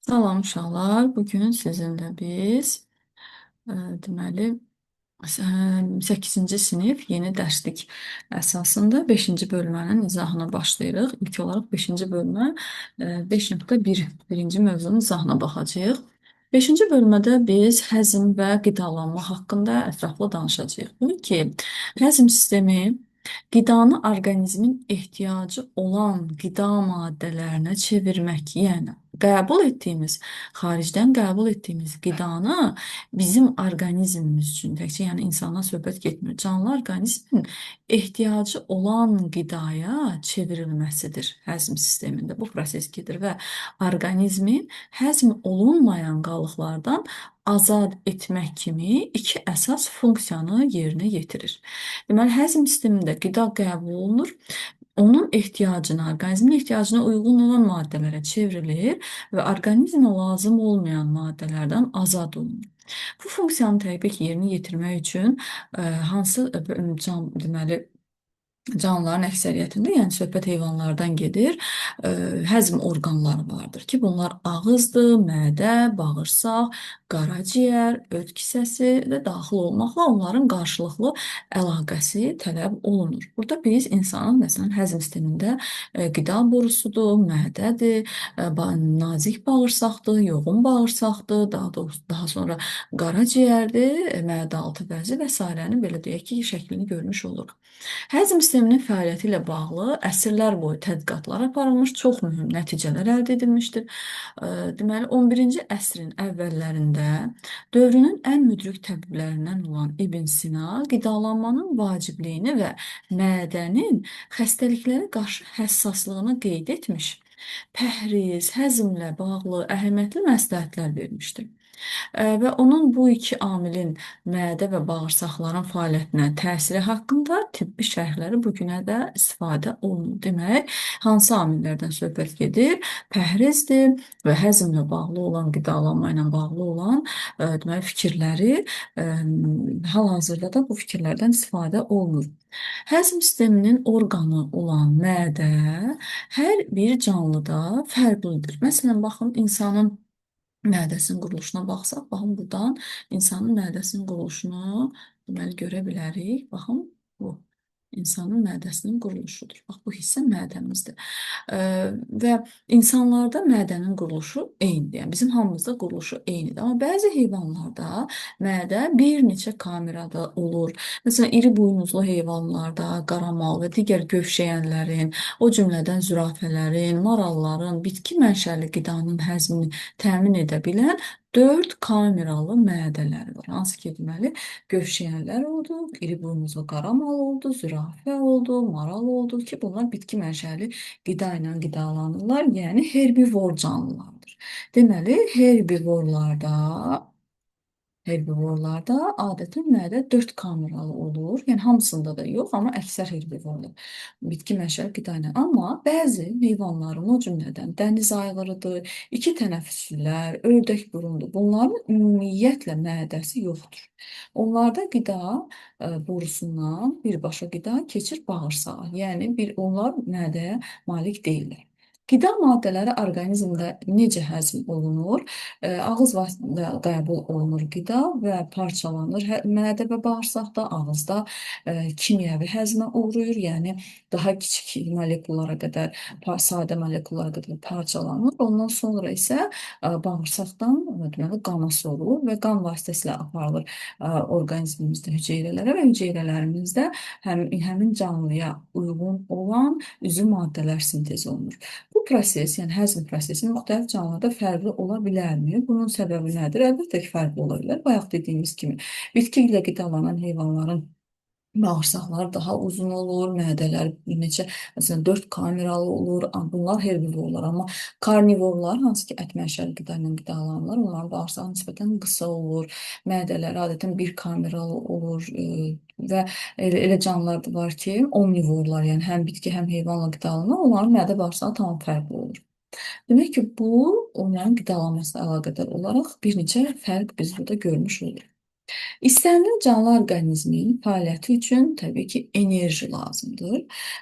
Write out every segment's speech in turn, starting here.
Salam uşaqlar. Bugün sizinlə biz deməli 8-ci sinif yeni dərslik əsasında 5-ci bölmənin izahına başlayırıq. İlk olaraq 5-ci bölmə 5.1 birinci mövzunun izahına baxacağıq. 5-ci bölmədə biz həzm və qidalanma haqqında ətraflı danışacağıq. Bunu ki, həzm sistemi qidanı orqanizmin ehtiyacı olan qida maddələrinə çevirmək, yəni qəbul etdiyimiz, xaricdən qəbul etdiyimiz qidanı bizim orqanizmimiz üçün, təkcə yəni insandan söhbət getmir, canlı orqanizmin ehtiyacı olan qidaya çevrilməsidir həzm sistemində. Bu proses gedir və orqanizmin həzm olunmayan qalıqlardan azad etmək kimi iki əsas funksiyanı yerinə yetirir. Deməli, həzm sistemində qida qəbul olunur, onun ehtiyacına, orqanizmin ehtiyacına uyğun olan maddələrə çevrilir və orqanizmə lazım olmayan maddələrdən azad olunur. Bu funksiyanı təbii ki, yerinə yetirmək üçün hansı deməli canlıların əksəriyyətində, yəni söhbət heyvanlardan gedir, həzm orqanları vardır ki, bunlar ağızdır, mədə, bağırsaq, qaraciyər, öd kisəsi də daxil olmaqla onların qarşılıqlı əlaqəsi tələb olunur. Burada biz insanın məsələn həzm sistemində qida borusudur, mədədir, nazik bağırsaqdır, yoğun bağırsaqdır, daha doğrusu daha sonra qaraciyərdir, mədə-altı bəzi və sairəni belə deyək ki, şəklini görmüş oluruq. Həzm sisteminin fəaliyyəti ilə bağlı əsrlər boyu tədqiqatlar aparılmış, çox mühüm nəticələr əldə edilmişdir. Deməli, 11-ci əsrin əvvəllərində dövrünün ən müdrik təbiblərindən olan İbn Sina qidalanmanın vacibliyini və mədənin xəstəliklərə qarşı həssaslığını qeyd etmiş, pəhriz, həzmlə bağlı əhəmiyyətli məsləhətlər vermişdir. Və onun bu iki amilin mədə və bağırsaqların fəaliyyətinə təsiri haqqında tibbi şərhləri bu günə də istifadə olunur. Demək, hansı amillərdən söhbət gedir? Pəhrizdir və həzmlə bağlı olan, qidalanma ilə bağlı olan deməli fikirləri hal-hazırda da bu fikirlərdən istifadə olunur. Həzm sisteminin orqanı olan mədə hər bir canlıda fərqlidir. Məsələn, baxın, insanın mədəsinin quruluşuna baxsaq, baxın buradan insanın mədəsinin quruluşunu deməli görə bilərik. Baxın bu insanın mədəsinin quruluşudur. Bax bu hissə mədəmizdir. Və insanlarda mədənin quruluşu eynidir. Yəni bizim hamımızda quruluşu eynidir. Amma bəzi heyvanlarda mədə bir neçə kamerada olur. Məsələn, iri buynuzlu heyvanlarda qaramal və digər gövşəyənlərin, o cümlədən zürafələrin, maralların bitki mənşəli qidanın həzmini təmin edə bilən 4 kameralı mədələr var. Hansı ki, deməli, gövşəyənlər oldu, iri buynuzlu qaramal oldu, zürafə oldu, maral oldu ki, bunlar bitki mənşəli qida ilə qidalanırlar, yəni herbivor canlılardır. Deməli, herbivorlarda adətən mədə 4 kameralı olur. Yəni hamısında da yox, amma əksər herbivorlar bitki mənşəli qida ilə. Amma bəzi heyvanların, o cümlədən dəniz ayğırıdır, iki tənəffüslülər, ördək burundur. Bunların ümumiyyətlə mədəsi yoxdur. Onlarda qida borusundan birbaşa qida keçir bağırsağa. Yəni onlar mədəyə malik deyillər. Qida maddələri orqanizmdə necə həzm olunur? Ağız vasitəsilə qəbul olunur qida və parçalanır. Mədə və bağırsaqda, ağızda kimyəvi həzmə uğrayır, yəni daha kiçik molekullara qədər, sadə molekullara qədər parçalanır. Ondan sonra isə bağırsaqdan deməli qana sorulur və qan vasitəsilə aparılır orqanizmimizdə hüceyrələrə və hüceyrələrimizdə həmin canlıya uyğun olan üzvü maddələr sintez olunur. Bu proses, yəni həzm prosesi müxtəlif canlılarda fərqli ola bilərmi? Bunun səbəbi nədir? Əlbəttə ki, fərqli ola bilər. Bayaq dediyimiz kimi, bitki ilə qidalanan heyvanların bağırsaqları daha uzun olur, mədələr bir neçə, məsələn, 4 kameralı olur. Bunlar herbivorlar, amma karnivorlar, hansı ki, ət mənşəli qida ilə qidalanırlar, onların bağırsağı nisbətən qısa olur. Mədələri adətən 1 kameralı olur və elə canlılar da var ki, omnivorlar, yəni həm bitki, həm heyvanla qidalanan, onların mədə bağırsağı tam fərqli olur. Demək ki, bu onların qidalanmasına əlaqədar olaraq bir neçə fərq biz burada görmüş oluruq. İstənilən canlı orqanizmin fəaliyyəti üçün təbii ki, enerji lazımdır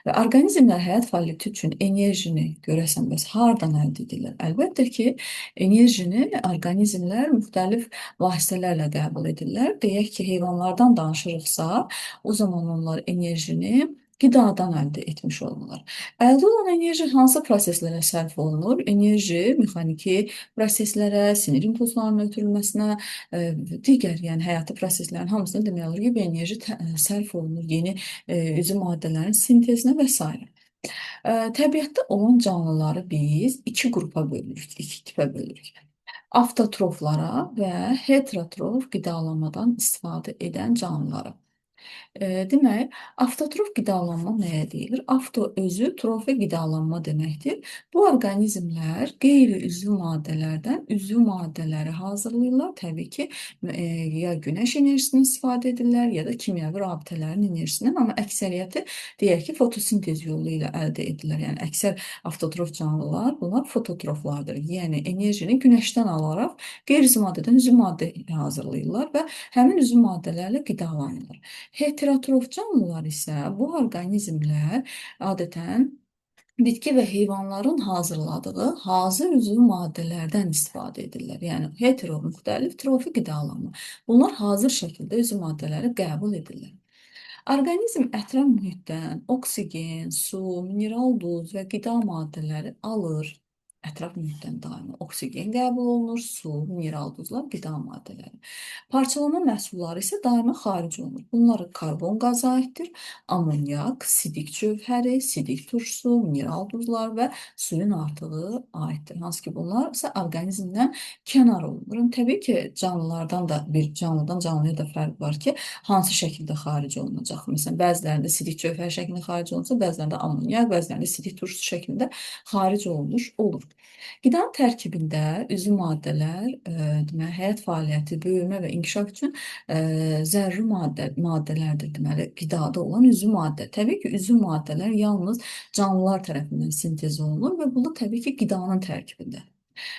və orqanizmlər həyat fəaliyyəti üçün enerjini görəsən bəs hardan əldə edirlər? Əlbəttə ki, enerjini orqanizmlər müxtəlif vasitələrlə qəbul edirlər. Deyək ki, heyvanlardan danışırıqsa, o zaman onlar enerjini qidadan əldə etmiş olurlar. Əldə olunan enerji hansı proseslərə sərf olunur? Enerji mexaniki proseslərə, sinir impulslarının ötürülməsinə, digər, yəni həyati proseslərin hamısına demək olar ki, bu enerji sərf olunur. Yeni üzü maddələrin sintezinə və s. Təbiətdə olan canlıları biz iki qrupa bölürük, iki tipə bölürük. Avtotroflara və heterotrof qidalanmadan istifadə edən canlılara. Demək, avtotrof qidalanma nəyə deyilir? Avto özü, trofi qidalanma deməkdir. Bu orqanizmlər qeyri-üzvü maddələrdən üzvü maddələri hazırlayırlar. Təbii ki, ya günəş enerjisindən istifadə edirlər, ya da kimyəvi rabitələrin enerjisindən, amma əksəriyyəti deyək ki, fotosintez yolu ilə əldə edirlər. Yəni əksər avtotrof canlılar, bunlar fototroflardır. Yəni enerjini günəşdən alaraq qeyri-üzvü maddədən üzvü maddə hazırlayırlar və həmin üzvü maddələrlə qidalanırlar. Heterotrof canlılar isə bu orqanizmlər adətən bitki və heyvanların hazırladığı hazır üzvü maddələrdən istifadə edirlər. Yəni hetero müxtəlif, trofi qidalanma. Bunlar hazır şəkildə üzvü maddələri qəbul edirlər. Orqanizm ətraf mühitdən oksigen, su, mineral duz və qida maddələri alır. Ətraf mühitdən daimi oksigen qəbul olunur, su, mineral duzlar, qida maddələri. Parçalama məhsulları isə daimi xaric olunur. Bunlar karbon qazı aiddir, amonyak, sidik cövhəri, sidik turşusu, mineral duzlar və suyun artığı aiddir. Hansı ki, bunlar isə orqanizmdən kənar olunur. Təbii ki, canlılardan da bir canlıdan canlıya da fərq var ki, hansı şəkildə xaric olunacaq. Məsələn, bəzilərində sidik cövhər şəklində xaric olunsa, bəzilərində amonyak, bəzilərində sidik turşusu şəklində xaric olunmuş olur. Qidanın tərkibində üzvü maddələr, deməli, həyat fəaliyyəti, böyümə və inkişaf üçün zəruri maddələrdir. Deməli, qidada olan üzvü maddə. Təbii ki, üzvü maddələr yalnız canlılar tərəfindən sintez olunur və bu da təbii ki, qidanın tərkibində.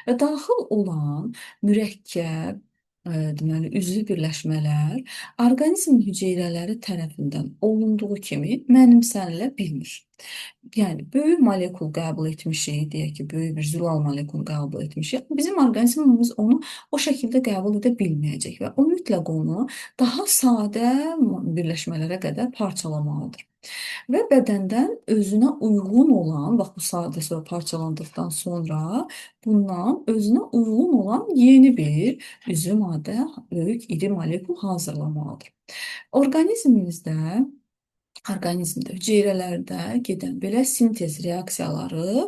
Və daxil olan mürəkkəb, deməli, üzvü birləşmələr orqanizm hüceyrələri tərəfindən olunduğu kimi mənimsənilə bilmir. Yəni, böyük molekul qəbul etmişik, deyək ki, böyük bir zülal molekul qəbul etmişik. Bizim orqanizmimiz onu o şəkildə qəbul edə bilməyəcək və o mütləq onu daha sadə birləşmələrə qədər parçalamalıdır. Və bədəndən özünə uyğun olan, bax bu sadə sonra parçalandıqdan sonra bundan özünə uyğun olan yeni bir üzvü maddə, böyük iri molekul hazırlamalıdır. Orqanizmimizdə hüceyrələrdə gedən belə sintez reaksiyaları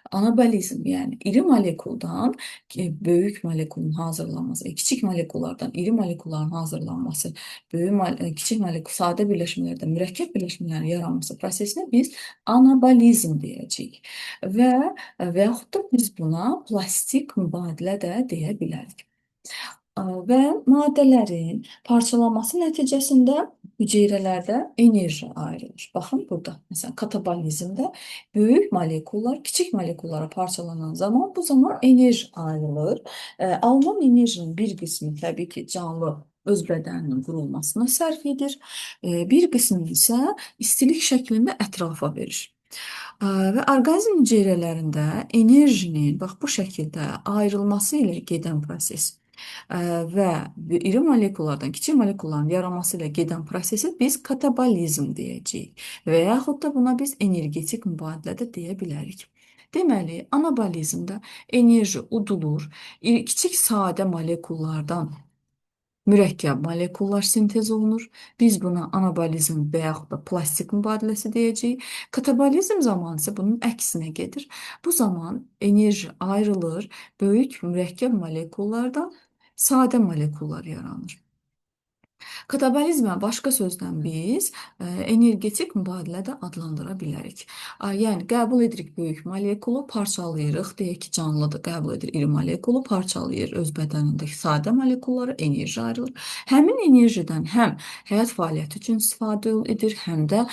anabolizm, yəni iri molekuldan böyük molekulun hazırlanması, kiçik molekullardan iri molekulların hazırlanması, kiçik molekul sadə birləşmələrdən mürəkkəb birləşmələrin yaranması prosesinə biz anabolizm deyəcəyik. Və yaxud da biz buna plastik mübadilə də deyə bilərik. Və maddələrin parçalanması nəticəsində hüceyrələrdə enerji ayrılır. Baxın burada, məsələn, katabolizmdə böyük molekullar kiçik molekullara parçalanan zaman bu zaman enerji ayrılır. Alınan enerjinin bir qismi təbii ki, canlı öz bədəninin qurulmasına sərf edir. Bir qismi isə istilik şəklində ətrafa verir. Və orqanizm hüceyrələrində enerjinin bax bu şəkildə ayrılması ilə gedən proses və iri molekullardan kiçik molekulların yaranması ilə gedən prosesi biz katabolizm deyəcəyik və yaxud da buna biz energetik mübadilə də deyə bilərik. Deməli, anabolizmdə enerji udulur, kiçik sadə molekullardan mürəkkəb molekullar sintez olunur. Biz buna anabolizm və yaxud da plastik mübadiləsi deyəcəyik. Katabolizm zamanı isə bunun əksinə gedir. Bu zaman enerji ayrılır, böyük mürəkkəb molekullardan sadə molekullar yaranır. Katabolizmə başqa sözlə biz energetik mübadilə də adlandıra bilərik. Yəni qəbul edirik böyük molekulu, parçalayırıq, deyək ki, canlıdır, qəbul edir iri molekulu, parçalayır öz bədənindəki sadə molekulları, enerji ayrılır. Həmin enerjidən həm həyat fəaliyyəti üçün istifadə edir, həm də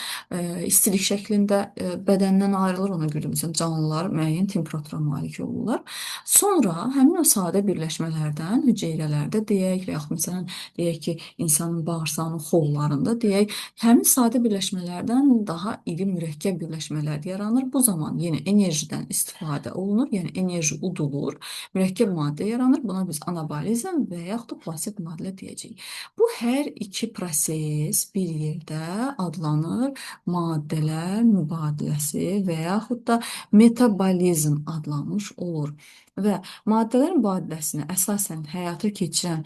istilik şəklində bədəndən ayrılır. Ona görə məsələn canlılar müəyyən temperatura malik olurlar. Sonra həmin o sadə birləşmələrdən hüceyrələrdə deyək və yaxud məsələn deyək ki, insanın bağırsağının xollarında deyək, həmin sadə birləşmələrdən daha iri mürəkkəb birləşmələr yaranır. Bu zaman yenə enerjidən istifadə olunur, yəni enerji udulur, mürəkkəb maddə yaranır. Buna biz anabolizm və yaxud da plastik mübadilə deyəcəyik. Bu hər iki proses bir yerdə adlanır maddələr mübadiləsi və yaxud da metabolizm adlanmış olur. Və maddələr mübadiləsini əsasən həyata keçirən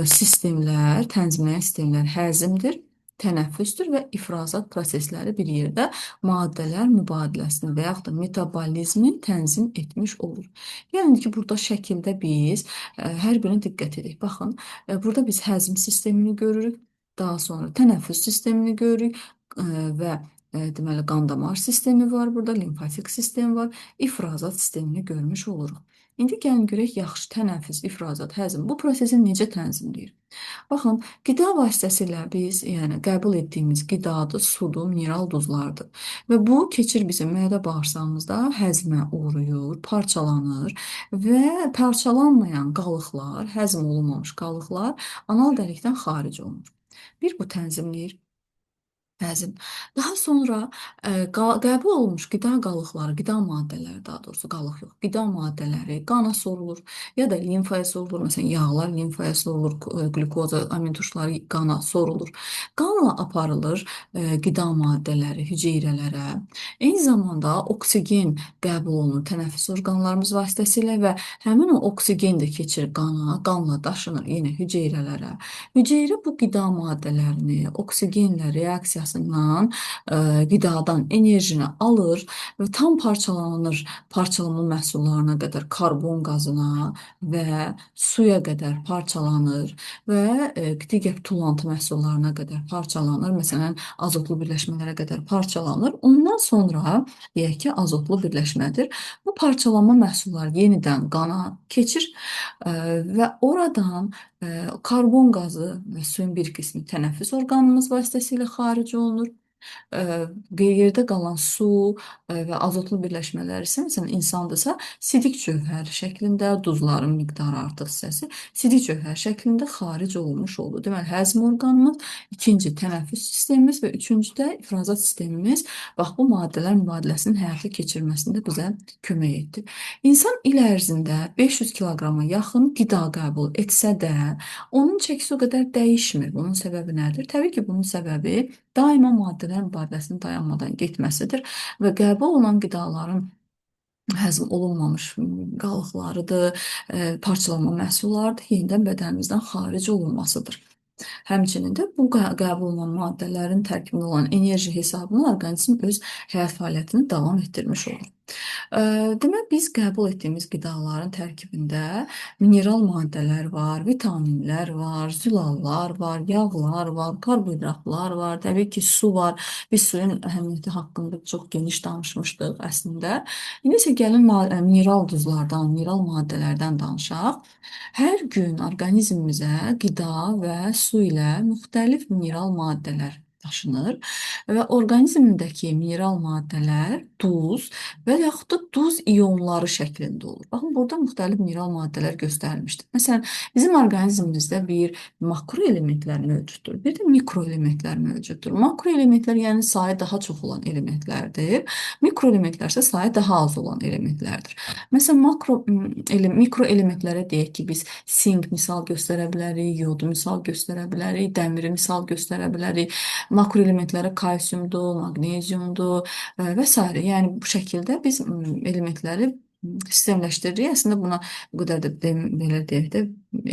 sistemlər, tənzimləyən sistemlər həzmdir, tənəffüsdür və ifrazat prosesləri bir yerdə maddələr mübadiləsini və yaxud da metabolizmi tənzim etmiş olur. Yəni ki, burada şəkildə biz hər birinə diqqət edək. Baxın, burada biz həzm sistemini görürük, daha sonra tənəffüs sistemini görürük və deməli qan damar sistemi var burada, limfatik sistem var, ifrazat sistemini görmüş oluruq. İndi gəlin görək yaxşı tənəffüs, ifrazat, həzm bu prosesi necə tənzimləyir? Baxın, qida vasitəsilə biz, yəni qəbul etdiyimiz qidadır, sudur, mineral duzlardır. Və bu keçir bizim mədə bağırsağımızda həzmə uğrayır, parçalanır və parçalanmayan qalıqlar, həzm olunmamış qalıqlar anal dəlikdən xaric olunur. Bir bu tənzimləyir. Həzm. Daha sonra qəbul olunmuş qida qalıqları, qida maddələri daha doğrusu qalıq yox, qida maddələri qana sorulur ya da limfaya sorulur. Məsələn, yağlar limfaya sorulur, qlükoza, amin turşuları qana sorulur. Qanla aparılır qida maddələri hüceyrələrə. Eyni zamanda oksigen qəbul olunur tənəffüs orqanlarımız vasitəsilə və həmin o oksigen də keçir qana, qanla daşınır yenə hüceyrələrə. Hüceyrə bu qida maddələrini oksigenlə reaksiyasından qidadan enerjini alır və tam parçalanır, parçalama məhsullarına qədər karbon qazına və suya qədər parçalanır və digər tullantı məhsullarına qədər parçalanır. Məsələn, azotlu birləşmələrə qədər parçalanır. Ondan sonra deyək ki, azotlu birləşmədir. Bu parçalanma məhsulları yenidən qana keçir və oradan karbon qazı və suyun bir qismi tənəffüs orqanımız vasitəsilə xaric olunur. Yerdə qalan su və azotlu birləşmələr isə, məsələn, insandırsa, sidik cövhər şəklində, duzların miqdarı artıq hissəsi sidik cövhər şəklində xaric olunmuş olur. Deməli, həzm orqanımız, ikinci tənəffüs sistemimiz və üçüncü də ifrazat sistemimiz bax bu maddələr mübadiləsinin həyata keçirməsində bizə kömək etdi. İnsan il ərzində 500 kiloqrama yaxın qida qəbul etsə də, onun çəkisi o qədər dəyişmir. Bunun səbəbi nədir? Təbii ki, bunun səbəbi daima maddələr mübadiləsinin dayanmadan getməsidir və qəbul olunan qidaların həzm olunmamış qalıqlarıdır, parçalanma məhsullarıdır, yenidən bədənimizdən xaric olunmasıdır. Həmçinin də bu qəbul olunan maddələrin tərkibində olan enerji hesabına orqanizm öz həyat fəaliyyətini davam etdirmiş olur. Demək, biz qəbul etdiyimiz qidaların tərkibində mineral maddələr var, vitaminlər var, zülallar var, yağlar var, karbohidratlar var, təbii ki, su var. Biz suyun əhəmiyyəti haqqında çox geniş danışmışdıq əslində. İndi isə gəlin mineral duzlardan, mineral maddələrdən danışaq. Hər gün orqanizmimizə qida və su ilə müxtəlif mineral maddələr daşınır və orqanizmdəki mineral maddələr duz və yaxud da duz ionları şəklində olur. Baxın, burada müxtəlif mineral maddələr göstərilmişdir. Məsələn, bizim orqanizmimizdə bir makro elementlər mövcuddur, bir də mikro elementlər mövcuddur. Makro elementlər yəni sayı daha çox olan elementlərdir. Mikro elementlər isə sayı daha az olan elementlərdir. Məsələn, mikro elementlərə deyək ki, biz sink misal göstərə bilərik, yodu misal göstərə bilərik, dəmiri misal göstərə bilərik. Makro elementlərə kalsiumdur, maqneziumdur və s. Yəni bu şəkildə biz elementləri sistemləşdiririk. Əslində buna bu qədər də belə deyək də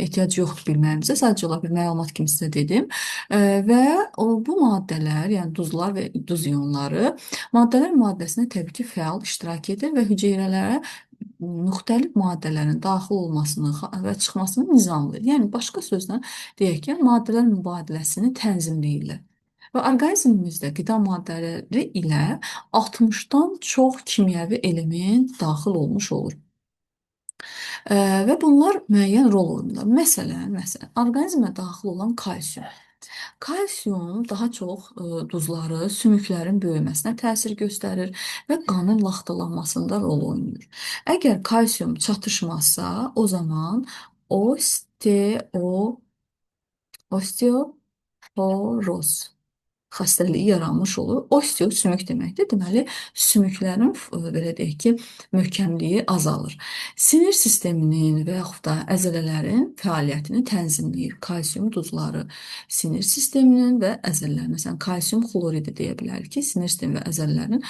ehtiyac yoxdur bilməyimizə. Sadəcə olaraq bir məlumat kimi sizə dedim. Və bu maddələr, yəni duzlar və duz ionları maddələr mübadiləsində təbii ki, fəal iştirak edir və hüceyrələrə müxtəlif maddələrin daxil olmasını və çıxmasını nizamlayır. Yəni başqa sözlə deyək ki, maddələr mübadiləsini tənzimləyirlər. Və orqanizmimizdə qida maddələri ilə 60-dan çox kimyəvi element daxil olmuş olur. Və bunlar müəyyən rol oynayırlar. Məsələn, orqanizmə daxil olan kalsium. Kalsium daha çox duzları, sümüklərin böyüməsinə təsir göstərir və qanın laxtalanmasında rol oynayır. Əgər kalsium çatışmazsa, o zaman osteoporoz xəstəliyi yaranmış olur. Osteo sümük deməkdir. Deməli, sümüklərin belə deyək ki, möhkəmliyi azalır. Sinir sisteminin və yaxud da əzələlərin fəaliyyətini tənzimləyir. Kalsium duzları sinir sisteminin və əzələlərin, məsələn, kalsium xloridi deyə bilərik ki, sinir sistemi və əzələlərin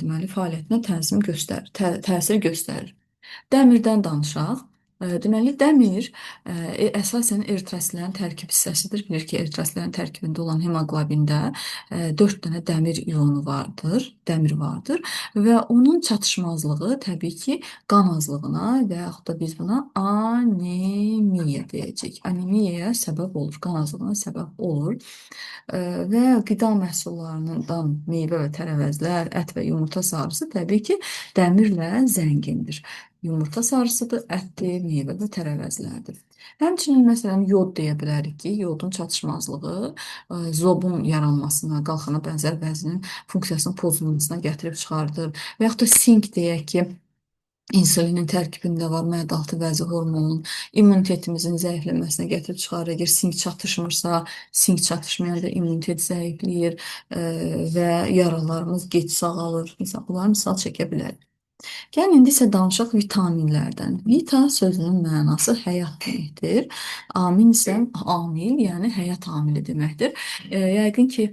deməli fəaliyyətinə təsir göstərir. Dəmirdən danışaq. Deməli, dəmir əsasən eritrositlərin tərkib hissəsidir. Bilir ki, eritrositlərin tərkibində olan hemoqlobində 4 dənə dəmir ionu vardır, dəmir vardır və onun çatışmazlığı təbii ki, qan azlığına və yaxud da biz buna anemiya deyəcəyik. Anemiyaya səbəb olur, qan azlığına səbəb olur və qida məhsullarından meyvə və tərəvəzlər, ət və yumurta sarısı təbii ki, dəmirlə zəngindir. Yumurta sarısıdır, ətdir, meyvə və tərəvəzlərdir. Həmçinin məsələn yod deyə bilərik ki, yodun çatışmazlığı zobun yaranmasına, qalxana bənzər vəzinin funksiyasının pozulmasına gətirib çıxardır. Və yaxud da sink deyək ki, İnsulinin tərkibində var, məadaltı vəzi hormonunun immunitetimizin zəifləməsinə gətirib çıxarır. Əgər sink çatışmırsa, sink çatışmayanda immunitet zəifləyir və yaralarımız gec sağalır. Məsələn, bunları misal çəkə bilərik. Gəlin indi isə danışaq vitaminlərdən. Vita sözünün mənası həyat deməkdir. Amin isə amil, yəni həyat amili deməkdir. Yəqin ki,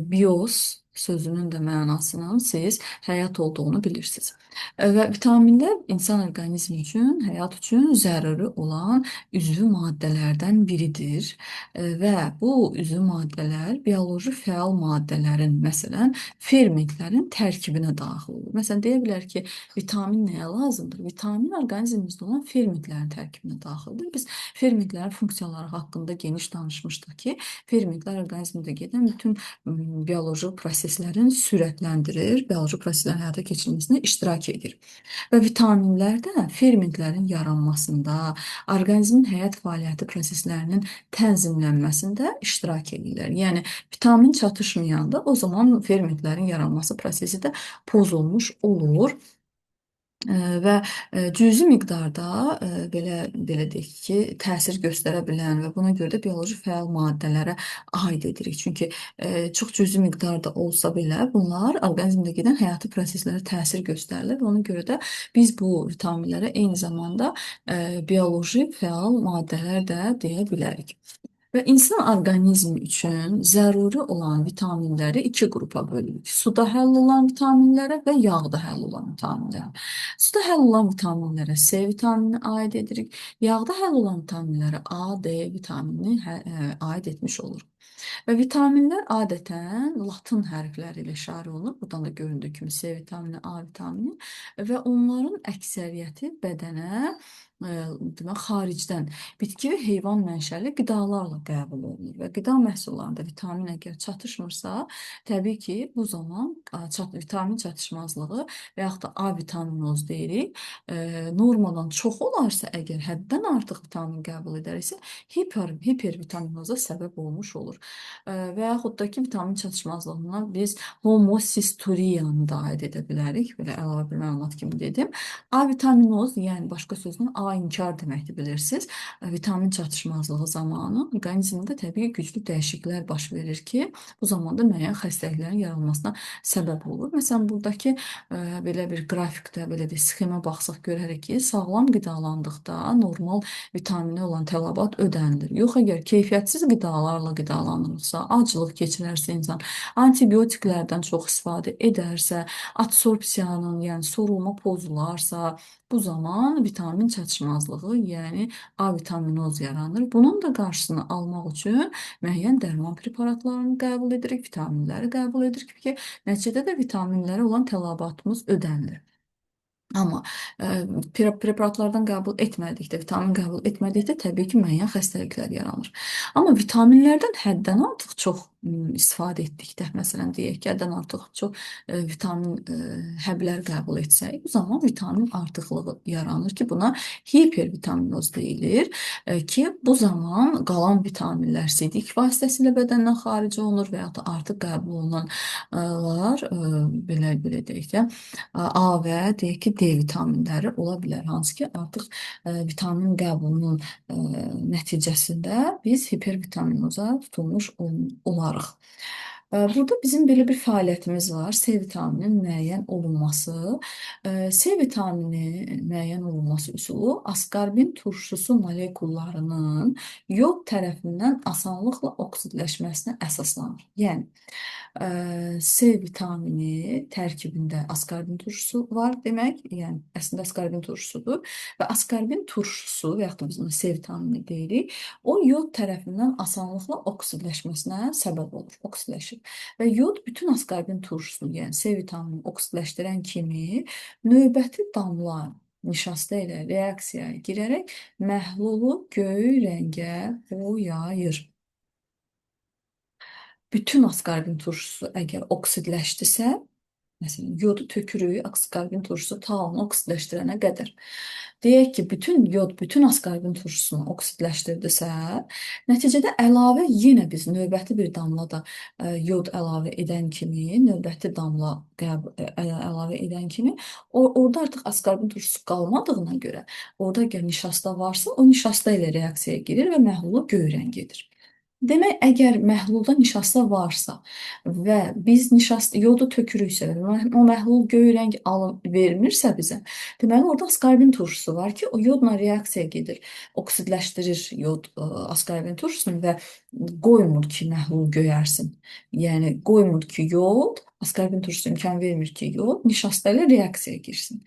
bios sözünün də mənasının siz həyat olduğunu bilirsiniz. Və vitaminlər insan orqanizmi üçün, həyat üçün zəruri olan üzvü maddələrdən biridir. Və bu üzvü maddələr bioloji fəal maddələrin, məsələn, fermentlərin tərkibinə daxil olur. Məsələn, deyə bilər ki, vitamin nəyə lazımdır? Vitamin orqanizmimizdə olan fermentlərin tərkibinə daxildir. Biz fermentlərin funksiyaları haqqında geniş danışmışdıq ki, fermentlər orqanizmdə gedən bütün bioloji proseslərin sürətləndirir, bioloji proseslərin həyata keçirilməsində iştirak edir. Və vitaminlər də fermentlərin yaranmasında, orqanizmin həyat fəaliyyəti proseslərinin tənzimlənməsində iştirak edirlər. Yəni vitamin çatışmayanda o zaman fermentlərin yaranması prosesi də pozulmuş olur. Və cüzi miqdarda belə deyək ki, təsir göstərə bilən və buna görə də bioloji fəal maddələrə aid edirik. Çünki çox cüzi miqdarda olsa belə bunlar orqanizmdə gedən həyati proseslərə təsir göstərirlər və ona görə də biz bu vitaminlərə eyni zamanda bioloji fəal maddələr də deyə bilərik. Və insan orqanizmi üçün zəruri olan vitaminləri iki qrupa bölürük. Suda həll olan vitaminlərə və yağda həll olan vitaminlərə. Suda həll olan vitaminlərə C vitamini aid edirik. Yağda həll olan vitaminlərə A, D vitamini aid etmiş oluruq. Və vitaminlər adətən latın hərfləri ilə işarə olunur. Buradan da göründüyü kimi C vitamini, A vitamini və onların əksəriyyəti bədənə demək, xaricdən bitki və heyvan mənşəli qidalarla qəbul olunur və qida məhsullarında vitamin əgər çatışmırsa, təbii ki, bu zaman vitamin çatışmazlığı və yaxud da A vitaminoz deyirik, normadan çox olarsa, əgər həddən artıq vitamin qəbul edərsə, hipervitaminoza səbəb olmuş olur. Və yaxud da ki, vitamin çatışmazlığına biz homosisturiyanı da aid edə bilərik. Belə əlavə bir məlumat kimi dedim. A vitaminoz, yəni başqa sözlə A inkar deməkdir, bilirsiniz. Vitamin çatışmazlığı zamanı orqanizmdə təbii güclü dəyişikliklər baş verir ki, bu zamanda müəyyən xəstəliklərin yaranmasına səbəb olur. Məsələn, buradakı belə bir qrafikdə, belə bir sxemə baxsaq görərik ki, sağlam qidalandıqda normal vitaminə olan tələbat ödənilir. Yox, əgər keyfiyyətsiz qidalarla qidalanırsa, aclıq keçirərsə insan, antibiotiklərdən çox istifadə edərsə, absorpsiyanın, yəni sorulma pozularsa, bu zaman vitamin çatışmazlığı, yəni A vitaminoz yaranır. Bunun da qarşısını almaq üçün müəyyən dərman preparatlarını qəbul edirik, vitaminləri qəbul edirik ki, nəticədə də vitaminlərə olan tələbatımız ödənilir. Amma ə, preparatlardan qəbul etmədikdə, vitamin qəbul etmədikdə təbii ki, müəyyən xəstəliklər yaranır. Amma vitaminlərdən həddən artıq çox istifadə etdikdə, məsələn deyək ki, həddən artıq çox vitamin həblər qəbul etsək, bu zaman vitamin artıqlığı yaranır ki, buna hipervitaminoz deyilir ki, bu zaman qalan vitaminlər sidik vasitəsilə bədəndən xaric olunur və ya da artıq qəbul olunanlar belə deyək də A və deyək ki, D vitaminləri ola bilər. Hansı ki, artıq vitamin qəbulunun nəticəsində biz hipervitaminoza tutulmuş olarıq. Burada bizim belə bir fəaliyyətimiz var. C vitamininin müəyyən olunması. C vitamini müəyyən olunması üsulu askorbin turşusu molekullarının yod tərəfindən asanlıqla oksidləşməsinə əsaslanır. Yəni, C vitamini tərkibində askorbin turşusu var demək, yəni əslində askorbin turşusudur və askorbin turşusu və yaxud da biz ona C vitamini deyirik, o yod tərəfindən asanlıqla oksidləşməsinə səbəb olur, oksidləşir. Və yod bütün askorbin turşusunu, yəni C vitamini oksidləşdirən kimi növbəti damla nişasta ilə reaksiyaya girərək məhlulu göy rəngə boyayır. Bütün askorbin turşusu əgər oksidləşdisə, məsələn, yodu tökürük, askorbin turşusu ta onu oksidləşdirənə qədər. Deyək ki, bütün askorbin turşusunu oksidləşdirdisə, nəticədə əlavə yenə biz növbəti bir damla da yod əlavə edən kimi, növbəti damla əlavə edən kimi, orada artıq askorbin turşusu qalmadığına görə, orada əgər nişasta varsa, o nişasta ilə reaksiyaya girir və məhlulu göy rəng edir. Demək, əgər məhlulda nişasta varsa və biz yodu tökürüksə və o məhlul göy rəng vermirsə bizə, deməli orada askorbin turşusu var ki, o yodla reaksiya gedir, oksidləşdirir yod askorbin turşusunu və qoymur ki, məhlul göyərsin. Yəni, qoymur ki, yod, askorbin turşusu imkan vermir ki, yod nişasta ilə reaksiyaya girsin.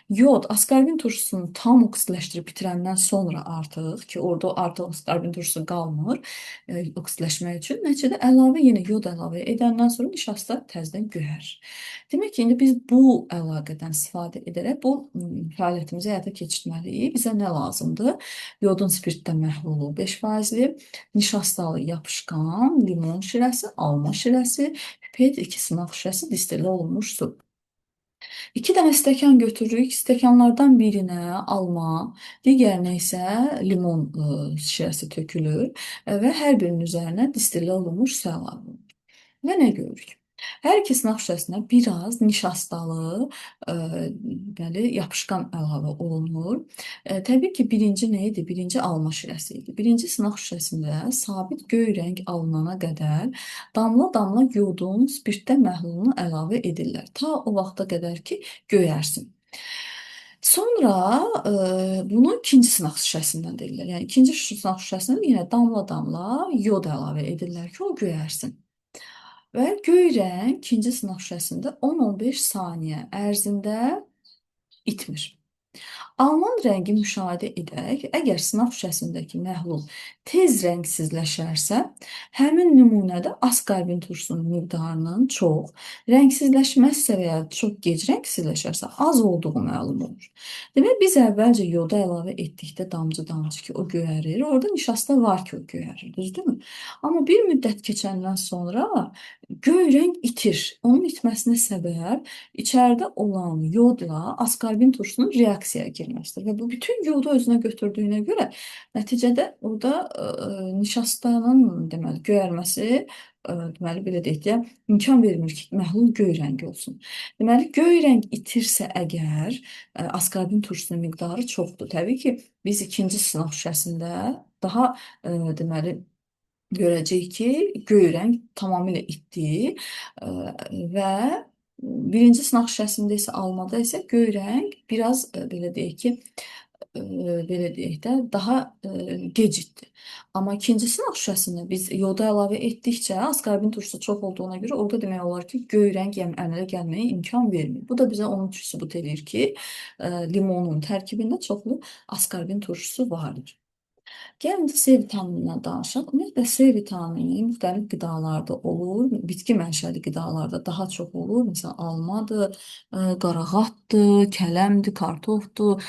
Yod askorbin turşusunu tam oksidləşdirib bitirəndən sonra artıq ki, orada artıq askorbin turşusu qalmır oksidləşmək üçün. Nəticədə əlavə yenə yod əlavə edəndən sonra nişasta təzədən göyərir. Demək ki, indi biz bu əlaqədən istifadə edərək bu fəaliyyətimizi həyata keçirməliyik. Bizə nə lazımdır? Yodun spirtdə məhlulu 5%-li, nişastalı yapışqan, limon şirəsi, alma şirəsi, pipet 2 sınaq şirəsi distillə olunmuş su. 2 dənə stəkan götürürük. Stəkanlardan birinə alma, digərinə isə limon şirəsi tökülür və hər birinin üzərinə distillə olunmuş su əlavə olunur. Və nə görürük? Hər iki sınaq şirəsinə biraz nişastalı yapışqan əlavə olunur. Təbii ki, birinci nə idi? Birinci alma şirəsi idi. Birinci sınaq şirəsində sabit göy rəng alınana qədər damla-damla yodun spirtdə məhlulunu əlavə edirlər. Ta o vaxta qədər ki, göyərsin. Sonra bunu ikinci sınaq şirəsindən deyirlər. Yəni, ikinci sınaq şirəsindən yenə damla-damla yod əlavə edirlər ki, o göyərsin. Və göy rəng ikinci sınaq şirəsində 10-15 saniyə ərzində itmir. Alman rəngi müşahidə edərək, əgər sınaq şüşəsindəki məhlul tez rəngsizləşərsə, həmin nümunədə askorbin turşusunun miqdarının çox, rəngsizləşməzsə və ya çox gec rəngsizləşərsə, az olduğu məlum olur. Demək, biz əvvəlcə yoda əlavə etdikdə damcı-damcı ki, o göyərir, orada nişasta var ki, o göyərir, düzdürmü? Amma bir müddət keçəndən sonra göy rəng itir. Onun itməsinə səbəb içəridə olan yodla askorbin turşusunun reaksiyaya girməsidir. Və bu bütün yodu özünə götürdüyünə görə nəticədə orada nişastanın deməli göyərməsi deməli belə deyək də imkan vermir ki, məhlul göy rəngi olsun. Deməli göy rəng itirsə əgər askorbin turşusunun miqdarı çoxdur. Təbii ki, biz ikinci sınaq şüşəsində daha deməli görəcəyik ki, göy rəng tamamilə itdi və birinci sınaq şüşəsində isə almada isə göy rəng biraz belə deyək ki, belə deyək də daha gec itdi. Amma ikinci sınaq şüşəsində biz yoda əlavə etdikcə askorbin turşusu çox olduğuna görə orada demək olar ki, göy rəng əmələ gəlməyə imkan vermir. Bu da bizə onun üçün sübut edir ki, limonun tərkibində çoxlu askorbin turşusu vardır. Gəlin indi C vitaminindən danışaq. Ümumiyyətlə C vitamini müxtəlif qidalarda olur. Bitki mənşəli qidalarda daha çox olur. Məsələn, almadır, qarağatdır, kələmdir, kartofdur,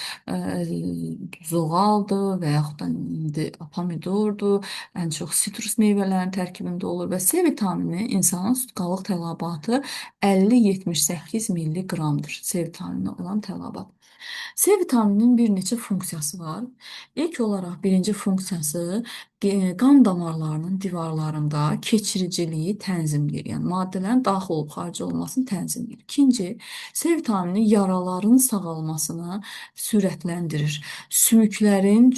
zoğaldır və yaxud da indi pomidordur. Ən çox sitrus meyvələrinin tərkibində olur və C vitamini insanın sutkalıq tələbatı 50-78 milliqramdır. C vitamini olan tələbat. C vitamininin bir neçə funksiyası var. İlk olaraq birinci funksiyası qan damarlarının divarlarında keçiriciliyi tənzimləyir. Yəni maddələrin daxil olub xaric olmasını tənzimləyir. İkinci, C vitamini yaraların sağalmasını sürətləndirir. Sümüklərin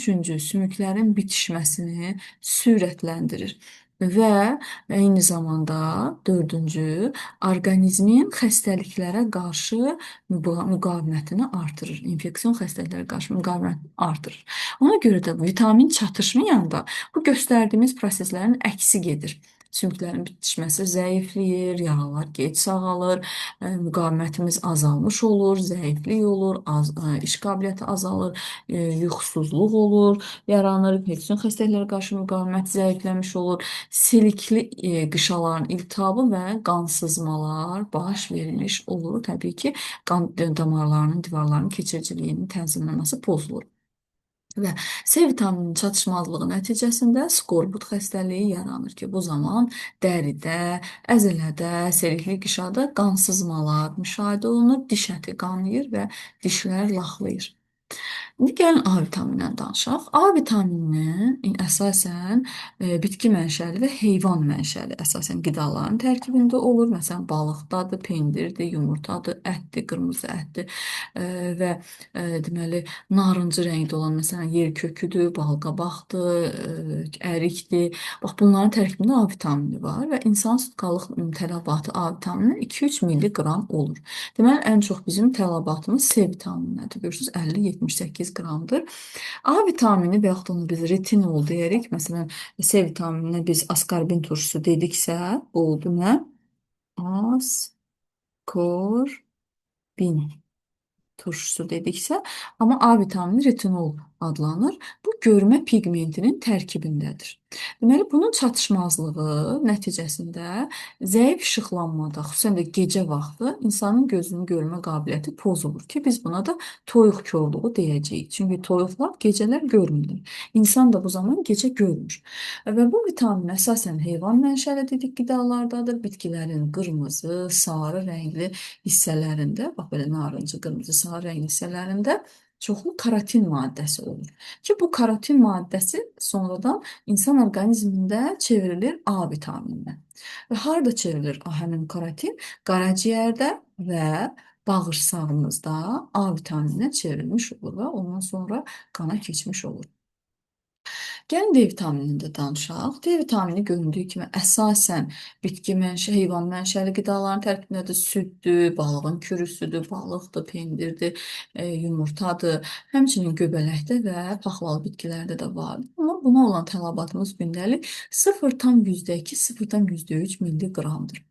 bitişməsini sürətləndirir. Və eyni zamanda dördüncü, orqanizmin xəstəliklərə qarşı müqavimətini artırır. İnfeksion xəstəliklərə qarşı müqavimətini artırır. Ona görə də vitamin çatışmayanda bu göstərdiyimiz proseslərin əksi gedir. Sümüklərin bitişməsi zəifləyir, yaralar gec sağalır, müqavimətimiz azalmış olur, zəiflik olur, iş qabiliyyəti azalır, yuxusuzluq olur, yaranır, infeksion xəstəliklərə qarşı müqavimət zəifləmiş olur, silikli qışaların iltihabı və qansızmalar baş vermiş olur. Təbii ki, qan damarlarının, divarlarının keçiriciliyinin tənzimlənməsi pozulur. Və C vitamininin çatışmazlığı nəticəsində skorbut xəstəliyi yaranır ki, bu zaman dəridə, əzələdə, selikli qişada qansızmalar müşahidə olunur, diş əti qanayır və dişlər laxlayır. İndi gəlin A vitaminindən danışaq. A vitamini əsasən bitki mənşəli və heyvan mənşəli əsasən qidaların tərkibində olur. Məsələn, balıqdadır, pendirdir, yumurtadır, ətdir, qırmızı ətdir və deməli narıncı rəngdə olan məsələn yer köküdür, balqabaqdır, ərikdir. Bax bunların tərkibində A vitamini var və insan sutkalıq tələbatı A vitamini 2-3 milliqram olur. Deməli ən çox bizim tələbatımız C vitamininədir. Görürsüz 50-78 qramdır. A vitamini və yaxud onu biz retinol deyirik. Məsələn, C vitamininə biz askorbin turşusu dediksə, bu oldu nə? Askorbin turşusu dediksə, amma A vitamini retinol adlanır. Bu görmə pigmentinin tərkibindədir. Deməli, bunun çatışmazlığı nəticəsində zəif işıqlanmada, xüsusən də gecə vaxtı insanın gözünün görmə qabiliyyəti pozulur ki, biz buna da toyuq korluğu deyəcəyik. Çünki toyuqlar gecələr görmürlər. İnsan da bu zaman gecə görmür. Və bu vitamin əsasən heyvan mənşəli dedik qidalardadır. Bitkilərin qırmızı, sarı rəngli hissələrində, bax belə narıncı, qırmızı, sarı rəngli hissələrində çoxlu karotin maddəsi olur. Ki bu karotin maddəsi sonradan insan orqanizmində çevrilir A vitamininə. Və harda çevrilir həmin karotin? Qaraciyərdə və bağırsağımızda A vitamininə çevrilmiş olur və ondan sonra qana keçmiş olur. Gəlin D vitaminində danışaq. D vitamini göründüyü kimi əsasən bitki mənşə, heyvan mənşəli qidaların tərkibindədir. Süddür, balığın kürüsüdür, balıqdır, pendirdir, yumurtadır. Həmçinin göbələkdə və paxlalı bitkilərdə də var. Amma buna olan tələbatımız gündəlik 0,2, 0,3 milliqramdır.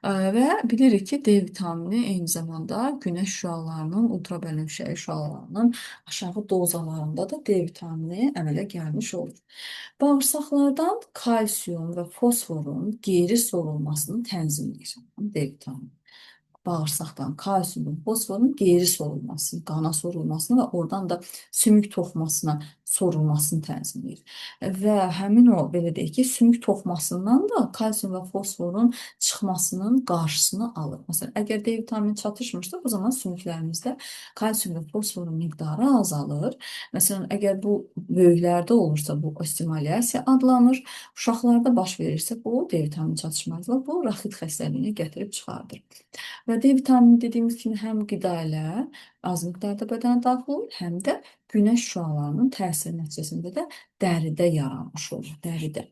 Və bilirik ki, D vitamini eyni zamanda günəş şüalarının, ultrabənövşəyi şüalarının aşağı dozalarında da D vitamini əmələ gəlmiş olur. Bağırsaqlardan kalsium və fosforun geri sorulmasını tənzimləyir D vitamini. Bağırsaqdan kalsiumun, fosforun geri sorulmasını, qana sorulmasını və oradan da sümük toxumasına sorulmasını tənzimləyir. Və həmin o, belə deyək ki, sümük toxumasından da kalsium və fosforun çıxmasının qarşısını alır. Məsələn, əgər D vitamini çatışmırsa, o zaman sümüklərimizdə kalsium və fosforun miqdarı azalır. Məsələn, əgər bu böyüklərdə olursa, bu osteomalyasiya adlanır. Uşaqlarda baş verirsə, bu D vitamini çatışmazlığı, bu raxit xəstəliyini gətirib çıxardır. Və D vitamini dediyimiz kimi həm qida ilə az miqdarda bədənə daxil olur, həm də günəş şüalarının təsiri nəticəsində də dəridə yaranmış olur, dəridə.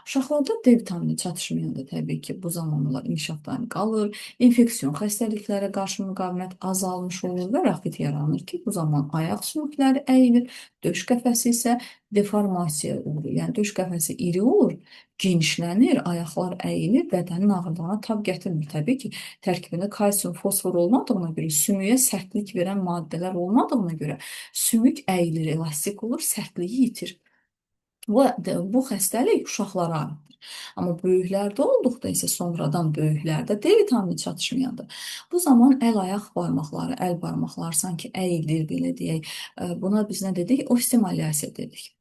Uşaqlarda D vitamini çatışmayanda təbii ki, bu zamanlar inkişafdan qalır, infeksion xəstəliklərə qarşı müqavimət azalmış olur və raxit yaranır ki, bu zaman ayaq sümükləri əyilir, döş qəfəsi isə deformasiya olur. Yəni döş qəfəsi iri olur, genişlənir, ayaqlar əyilir, bədənin ağırlığına tab gətirmir. Təbii ki, tərkibində kalsium, fosfor olmadığına görə, sümüyə sərtlik verən maddələr olmadığına görə sümük əyilir, elastik olur, sərtliyi itir. Bu xəstəlik uşaqlara aiddir. Amma böyüklərdə olduqda isə sonradan böyüklərdə D vitamini çatışmayandır. Bu zaman əl-ayaq barmaqları, əl barmaqları sanki əyilir belə deyək. Buna biz nə dedik? Osteomalyasiya dedik.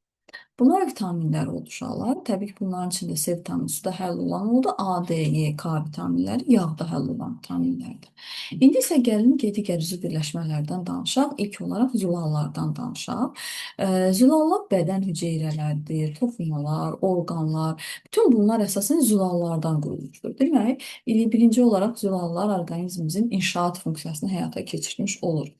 Bunlar vitaminlər oldu uşaqlar. Təbii ki, bunların içində C vitamini suda həll olan oldu. A, D, E, K vitaminləri yağda həll olan vitaminlərdir. İndi isə gəlin digər üzv birləşmələrdən danışaq. İlk olaraq zülallardan danışaq. Zülallar bədən hüceyrələridir, toxumalar, orqanlar. Bütün bunlar əsasən zülallardan qurulmuşdur. Demək, birinci olaraq zülallar orqanizmimizin inşaat funksiyasını həyata keçirmiş olur.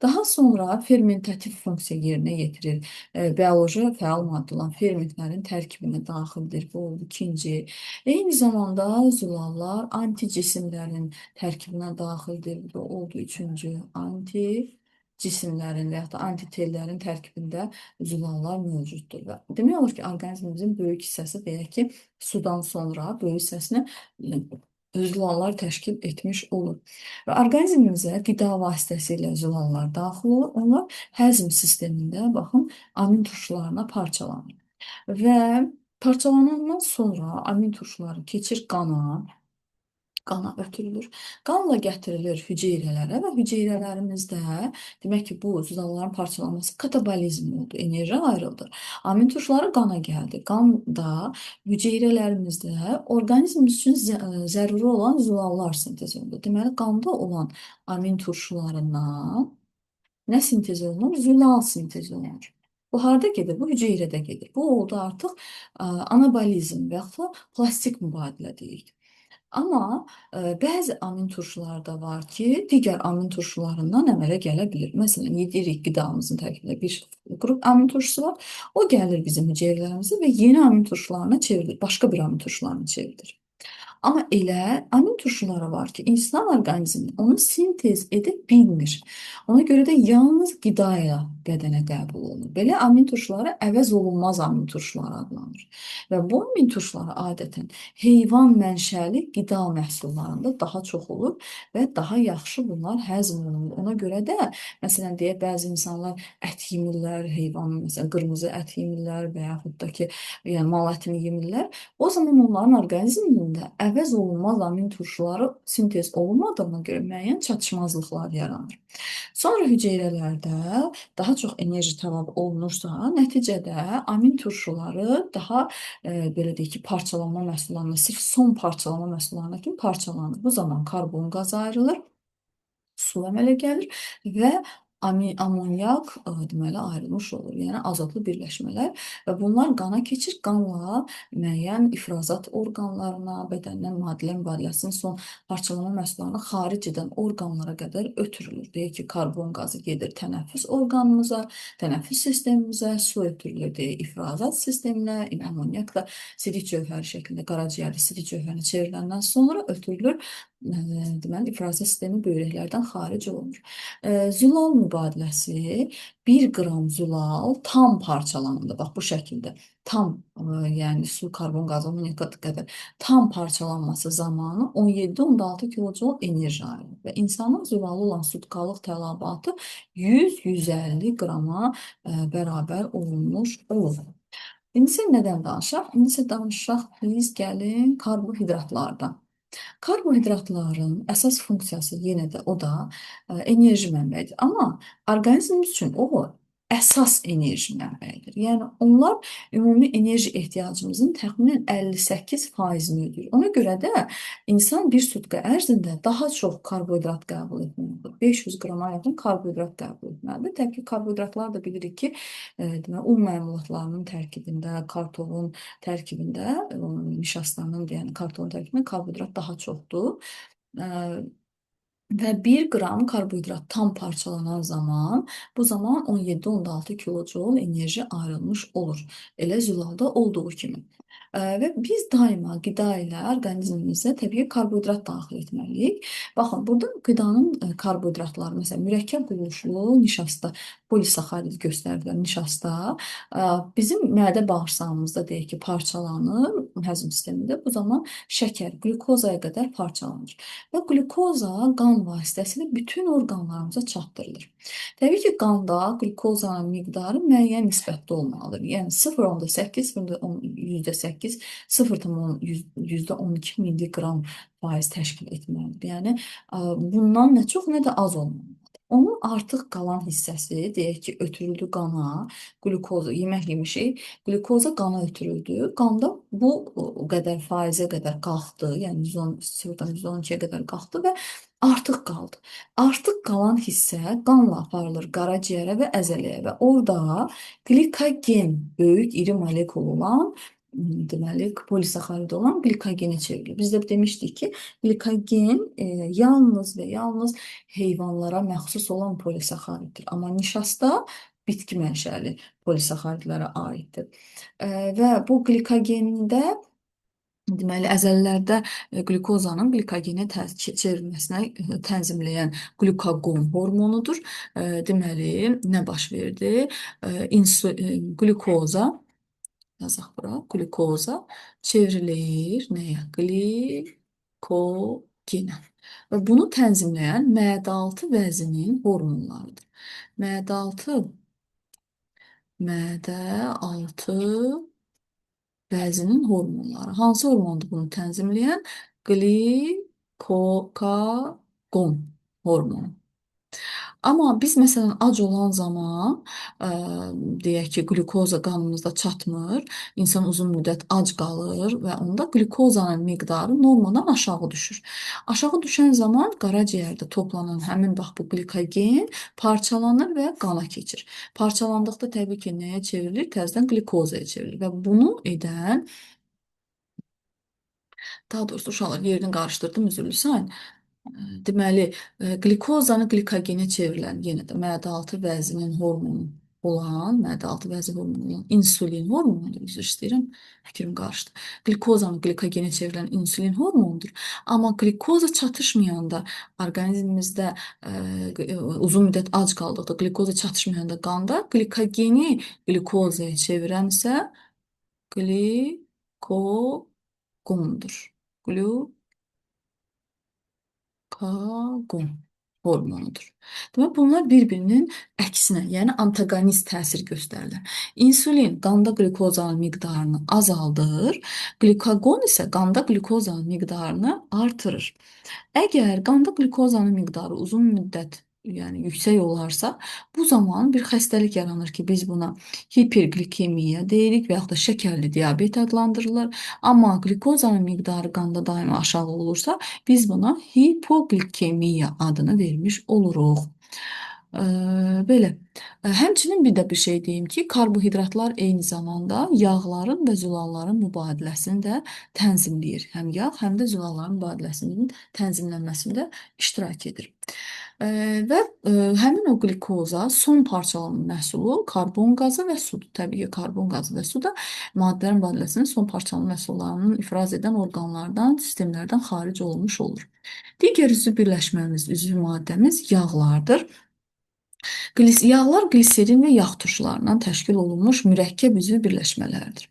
Daha sonra fermentativ funksiya yerinə yetirir. Bioloji fəal maddə olan fermentlərin tərkibinə daxildir. Bu oldu ikinci. Eyni zamanda zülallar anticisimlərin tərkibinə daxildir. Bu oldu üçüncü. Cisimlərin və ya da antitellərin tərkibində zülallar mövcuddur. Və demək olur ki, orqanizmimizin böyük hissəsi deyək ki, sudan sonra böyük hissəsini zülallar təşkil etmiş olur. Və orqanizmimizə qida vasitəsilə zülallar daxil olur. Onlar həzm sistemində, baxın, amin turşularına parçalanır. Və parçalanandan sonra amin turşuları keçir qana ötürülür. Qanla gətirilir hüceyrələrə və hüceyrələrimizdə demək ki, bu zülalların parçalanması katabolizm oldu, enerji ayrıldı. Amin turşuları qana gəldi. Qan da hüceyrələrimizdə orqanizmimiz üçün zəruri olan zülallar sintez olundu. Deməli, qanda olan amin turşularından nə sintez olunur? Zülal sintez olunur. Bu harda gedir? Bu hüceyrədə gedir. Bu oldu artıq anabolizm və yaxud da plastik mübadilə deyirik. Amma bəzi amin turşuları da var ki, digər amin turşularından əmələ gələ bilir. Məsələn, yedirik qidamızın tərkibində bir qrup amin turşusu var. O gəlir bizim hüceyrələrimizə və yeni amin turşularına çevrilir, başqa bir amin turşularına çevrilir. Amma elə amin turşuları var ki, insan orqanizmi onu sintez edə bilmir. Ona görə də yalnız qida ilə bədənə qəbul olunur. Belə amin turşuları əvəz olunmaz amin turşuları adlanır. Və bu amin turşuları adətən heyvan mənşəli qida məhsullarında daha çox olur və daha yaxşı bunlar həzm olunur. Ona görə də, məsələn, deyə bəzi insanlar ət yemirlər, heyvan, məsələn, qırmızı ət yemirlər və yaxud da ki, yəni mal ətini yemirlər. O zaman onların orqanizmində əvəz olunmaz amin turşuları sintez olunmadığına görə müəyyən çatışmazlıqlar yaranır. Sonra hüceyrələrdə daha çox enerji tələb olunursa, nəticədə amin turşuları daha belə deyək ki, parçalanma məhsullarına, sırf son parçalanma məhsullarına kimi parçalanır. Bu zaman karbon qazı ayrılır, su əmələ gəlir və amonyak deməli ayrılmış olur. Yəni azotlu birləşmələr və bunlar qana keçir. Qanla müəyyən ifrazat orqanlarına, bədəndən müadilə mübadiləsinin son parçalama məhsullarına xaric edən orqanlara qədər ötürülür. Deyək ki, karbon qazı gedir tənəffüs orqanımıza, tənəffüs sistemimizə, su ötürülür deyək ifrazat sisteminə, amonyak da sidik cövhəri şəklində qaraciyərdə sidik cövhərinə çevriləndən sonra ötürülür. Deməli, ifrazat sistemi böyrəklərdən xaric olunur. Zülal mübadiləsi 1 qram zülal tam parçalananda, bax bu şəkildə tam, yəni su, karbon qazı, amonyak qədər tam parçalanması zamanı 17-16 kilojoule enerji ayrılır və insanın zülalı olan sutkalıq tələbatı 100-150 qrama bərabər olunmuş olur. İndi nədən danışaq? İndi danışaq, biz gəlin karbohidratlardan. Karbohidratların əsas funksiyası yenə də o da enerji mənbəyidir. Amma orqanizmimiz üçün o əsas enerji mənbəyidir. Yəni onlar ümumi enerji ehtiyacımızın təxminən 58%-ni ödəyir. Ona görə də insan bir sutka ərzində daha çox karbohidrat qəbul etməlidir. 500 qrama yaxın karbohidrat qəbul etməlidir. Təbii ki, karbohidratlar da bilirik ki, deməli un məmulatlarının tərkibində, kartofun tərkibində, nişastanın, yəni kartofun tərkibində karbohidrat daha çoxdur. Və 1 qram karbohidrat tam parçalanan zaman, bu zaman 17-16 kilojoule enerji ayrılmış olur. Elə zülalda olduğu kimi. Və biz daima qida ilə orqanizmimizə təbii karbohidrat daxil etməliyik. Baxın, burada qidanın karbohidratları, məsələn, mürəkkəb quruluşlu nişasta, polisaxarid göstərilir nişasta, bizim mədə bağırsağımızda deyək ki, parçalanır həzm sistemində. Bu zaman şəkər, qlükozaya qədər parçalanır. Və qlükoza qan qan vasitəsilə bütün orqanlarımıza çatdırılır. Təbii ki, qanda qlukozanın miqdarı müəyyən nisbətdə olmalıdır. Yəni 0,8, 0,8, 0,12 milliqram faiz təşkil etməlidir. Yəni bundan nə çox, nə də az olmalıdır. Onun artıq qalan hissəsi, deyək ki, ötürüldü qana, qlukoz, yemək yemişik, qlukoza qana ötürüldü. Qanda bu o qədər faizə qədər qalxdı, yəni 110, 0,112-yə qədər qalxdı və artıq qaldı. Artıq qalan hissə qanla aparılır qaraciyərə və əzələyə və orada glikogen, böyük iri molekul olan deməli polisaxarid olan glikogenə çevrilir. Biz də demişdik ki, glikogen yalnız və yalnız heyvanlara məxsus olan polisaxariddir. Amma nişasta bitki mənşəli polisaxaridlərə aiddir. Və bu glikogendə deməli əzələlərdə qlukozanın glikogenə çevrilməsinə tənzimləyən qlukagon hormonudur. Deməli nə baş verdi? Qlukoza yazaq bura, qlukoza çevrilir nəyə? Glikogenə. Və bunu tənzimləyən mədə-altı vəzinin hormonlarıdır. Mədə-altı vəzinin hormonları. Hansı hormondur bunu tənzimləyən? Glikokagon hormonu. Amma biz məsələn ac olan zaman, deyək ki, qlukoza qanımızda çatmır, insan uzun müddət ac qalır və onda qlukozanın miqdarı normadan aşağı düşür. Aşağı düşən zaman qaraciyərdə toplanan həmin bax bu glikogen parçalanır və qana keçir. Parçalandıqda təbii ki, nəyə çevrilir? Təzədən qlukozaya çevrilir və bunu edən, daha doğrusu uşaqlar yerini qarışdırdım, üzrlü sayın. Deməli, qlikozanı glikogenə çevrilən, yenə də mədə-altı vəzinin hormonu olan, mədə-altı vəzi hormonu olan insulin hormonudur, üzr istəyirəm, fikrim qarışdı. Qlikozanı glikogenə çevrilən insulin hormonudur. Amma qlikoza çatışmayanda, orqanizmimizdə uzun müddət ac qaldıqda, qlikoza çatışmayanda qanda glikogeni glikozaya çevirənsə glikogondur. Glukagon hormonudur. Demək, bunlar bir-birinin əksinə, yəni antagonist təsir göstərirlər. İnsulin qanda qlukozanın miqdarını azaldır, glukagon isə qanda qlukozanın miqdarını artırır. Əgər qanda qlukozanın miqdarı uzun müddət yəni yüksək olarsa, bu zaman bir xəstəlik yaranır ki, biz buna hiperglikemiya deyirik və yaxud da şəkərli diabet adlandırılır. Amma qlukozanın miqdarı qanda daima aşağı olursa, biz buna hipoglikemiya adını vermiş oluruq. Belə. Həmçinin bir də bir şey deyim ki, karbohidratlar eyni zamanda yağların və zülalların mübadiləsini də tənzimləyir. Həm yağ, həm də zülalların mübadiləsinin tənzimlənməsində iştirak edir. Və həmin o qlikoza son parçalanma məhsulu karbon qazı və sudur. Təbii ki, karbon qazı və su da maddələrin mübadiləsinin son parçalanma məhsullarının ifraz edən orqanlardan, sistemlərdən xaric olmuş olur. Digər üzvü birləşməmiz, üzvü maddəmiz yağlardır. Yağlar gliserin və yağ turşularından təşkil olunmuş mürəkkəb üzvü birləşmələrdir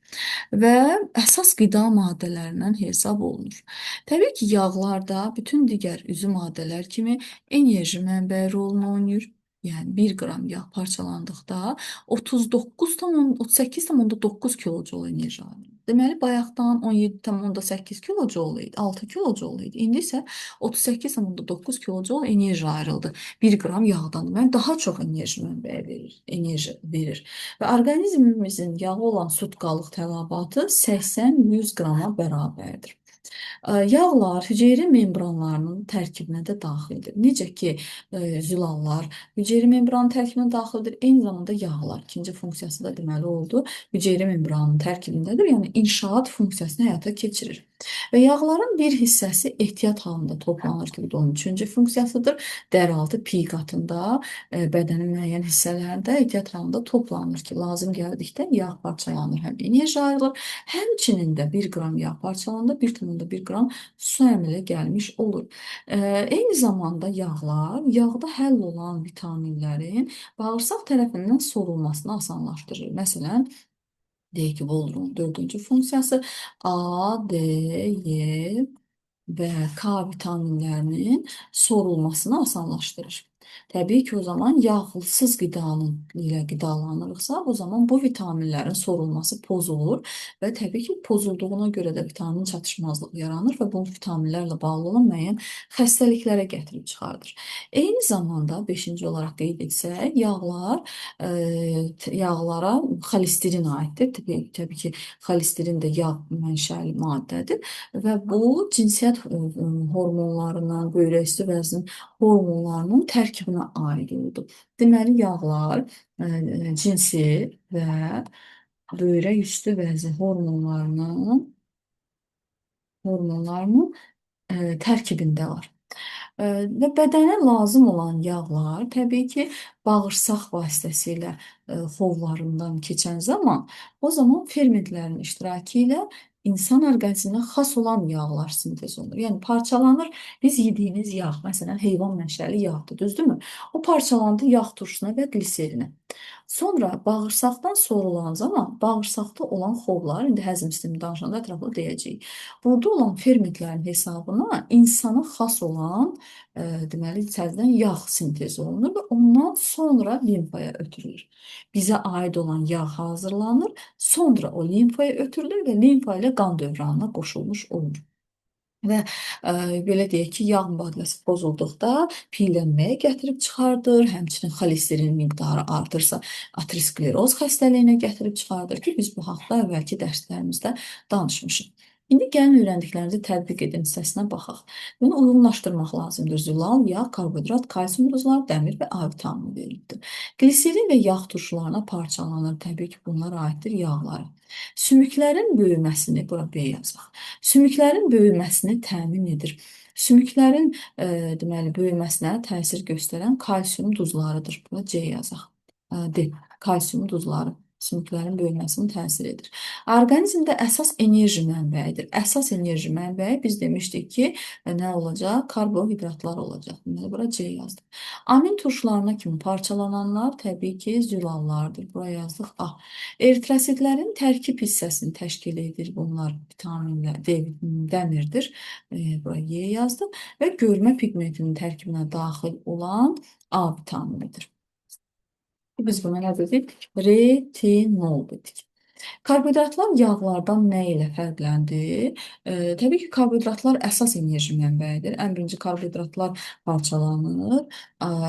və əsas qida maddələrindən hesab olunur. Təbii ki, yağlarda bütün digər üzvü maddələr kimi enerji mənbəyi rolunu oynayır. Yəni 1 qram yağ parçalandıqda 38,9 kilojoule enerji ayrılır. Deməli, bayaqdan 17,8 kilojoule idi, 6 kilojoule idi. İndi isə 38,9 kilojoule enerji ayrıldı. 1 qram yağdan. Deməli, daha çox enerji mənbəyi verir. Və orqanizmimizin yağı olan sutqalıq tələbatı 80-100 qrama bərabərdir. Yağlar hüceyrə membranlarının tərkibinə də daxildir. Necə ki, zülallar hüceyrə membranının tərkibinə daxildir. Eyni zamanda yağlar ikinci funksiyası da deməli oldu. Hüceyrə membranının tərkibindədir. Yəni inşaat funksiyasını həyata keçirir. Və yağların bir hissəsi ehtiyat halında toplanır ki, bu da onun üçüncü funksiyasıdır. Dəraltı piy qatında bədənin müəyyən hissələrində ehtiyat halında toplanır ki, lazım gəldikdə yağ parçalanır, həm enerji ayrılır, həmçinin də 1 qram yağ parçalananda 1,1 qram su əmələ gəlmiş olur. Eyni zamanda yağlar, yağda həll olan vitaminlərin bağırsaq tərəfindən solunmasını asanlaşdırır. Məsələn, deyək ki, Volrun dördüncü funksiyası A, D, E və K vitaminlərinin sorulmasını asanlaşdırır. Təbii ki, o zaman yağsız qidanın ilə qidalanırıqsa, o zaman bu vitaminlərin sorulması pozulur və təbii ki, pozulduğuna görə də vitamin çatışmazlığı yaranır və bu vitaminlərlə bağlı olan müəyyən xəstəliklərə gətirib çıxardır. Eyni zamanda 5-ci olaraq qeyd etsək, yağlara xolesterin aiddir. Təbii ki, xolesterin də yağ mənşəli maddədir və bu cinsiyyət hormonlarından, böyrək üstü vəznin hormonlarının tərkibinə aid oldu. Deməli, yağlar cinsi və böyrək üstü vəzi hormonlarının tərkibində var. Və bədənə lazım olan yağlar təbii ki, bağırsaq vasitəsilə xovlarından keçən zaman, o zaman fermentlərin iştirakı ilə insan orqanizminə xas olan yağlar sintez olunur. Yəni parçalanır, biz yediyimiz yağ, məsələn, heyvan mənşəli yağdır, düzdürmü? O parçalandı yağ turşusuna və qliserinə. Sonra bağırsaqdan sorulan zaman bağırsaqda olan xovlar, indi həzm sistemi danışanda ətraflı deyəcəyik. Burada olan fermentlərin hesabına insana xas olan, deməli, təzədən yağ sintezi olunur və ondan sonra limfaya ötürülür. Bizə aid olan yağ hazırlanır, sonra o limfaya ötürülür və limfa ilə qan dövranına qoşulmuş olur. Və belə deyək ki, yağ mübadiləsi pozulduqda piyələnməyə gətirib çıxardır, həmçinin xolesterin miqdarı artırsa ateroskleroz xəstəliyinə gətirib çıxardır ki, biz bu haqda əvvəlki dərslərimizdə danışmışıq. İndi gəlin öyrəndiklərinizi tətbiq edin hissəsinə baxaq. Bunu uyğunlaşdırmaq lazımdır. Zülal, yağ, karbohidrat, kalsium duzları, dəmir və A vitamini verilibdir. Gliserin və yağ turşularına parçalanır. Təbii ki, bunlara aiddir yağlar. Sümüklərin böyüməsini, bura B yazaq. Sümüklərin böyüməsini təmin edir. Sümüklərin deməli böyüməsinə təsir göstərən kalsium duzlarıdır. Buna C yazaq. D. Kalsium duzları sümüklərin böyüməsini təsir edir. Orqanizmdə əsas enerji mənbəyidir. Əsas enerji mənbəyi biz demişdik ki, nə olacaq? Karbohidratlar olacaq. Deməli, bura C yazdım. Amin turşularına kimi parçalananlar təbii ki, zülallardır. Bura yazdıq A. Eritrositlərin tərkib hissəsini təşkil edir. Bunlar vitaminlər, D, dəmirdir. Bura Y yazdım. Və görmə pigmentinin tərkibinə daxil olan A vitaminidir. Biz buna nə dedik? Retinol dedik. Karbohidratlar yağlardan nə ilə fərqləndir? Təbii ki, karbohidratlar əsas enerji mənbəyidir. Ən birinci karbohidratlar parçalanır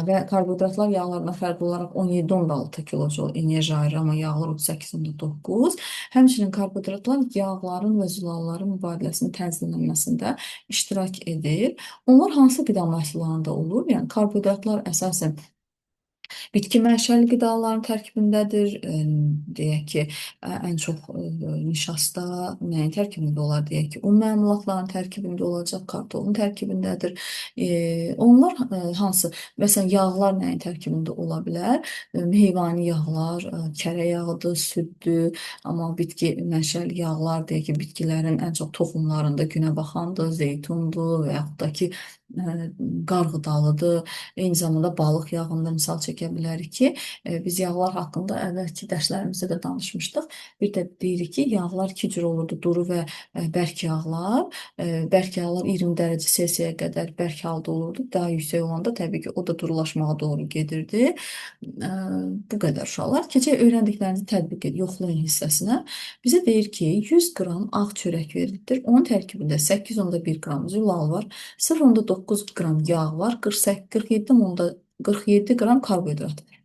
və karbohidratlar yağlardan fərqli olaraq 17,6 kilojul enerji ayırır, amma yağlar 38,9. Həmçinin karbohidratlar yağların və zülalların mübadiləsinin tənzimlənməsində iştirak edir. Onlar hansı qida məhsullarında olur? Yəni karbohidratlar əsasən bitki mənşəli qidaların tərkibindədir. Deyək ki, ən çox nişasta nəyin tərkibində olar? Deyək ki, un məmulatlarının tərkibində olacaq, kartofun tərkibindədir. Onlar hansı? Məsələn, yağlar nəyin tərkibində ola bilər? Heyvani yağlar, kərə yağıdır, süddür, amma bitki mənşəli yağlar, deyək ki, bitkilərin ən çox toxumlarında günə baxandır, zeytundur və yaxud da ki, qarğıdalıdır. Eyni zamanda balıq yağında misal çəkə bilərik ki, biz yağlar haqqında əvvəlki dərslərimizdə də danışmışdıq. Bir də deyirik ki, yağlar iki cür olurdu, duru və bərk yağlar. Bərk yağlar 20 dərəcə Selsiyə qədər bərk halda olurdu. Daha yüksək olanda təbii ki, o da durulaşmağa doğru gedirdi. Bu qədər uşaqlar. Keçək öyrəndiklərinizi tətbiq edin, yoxlayın hissəsinə. Bizə deyir ki, 100 qram ağ çörək verilibdir. Onun tərkibində 8,1 qram zülal var, 0,9 qram yağ var, 47 qram karbohidrat var.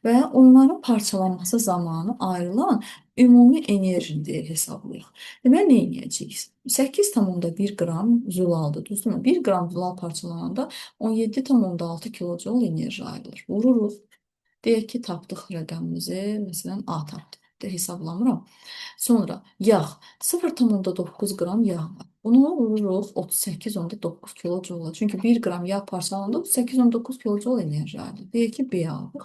Və onların parçalanması zamanı ayrılan ümumi enerjini hesablayaq. Deməli, nə edəcəyik? 8,1 qram zülaldır, düzdürmü? 1 qram zülal parçalananda 17,6 kilojul enerji ayrılır. Vururuq. Deyək ki, tapdıq rəqəmimizi, məsələn, A tapdıq. Hesablamıram. Sonra yağ, 0,9 qram yağ var. Bunu vururuq 38,9 kilojoula. Çünki 1 qram yağ parçalananda 38,9 kilojoul enerji ayrılır. Deyək ki, B aldıq.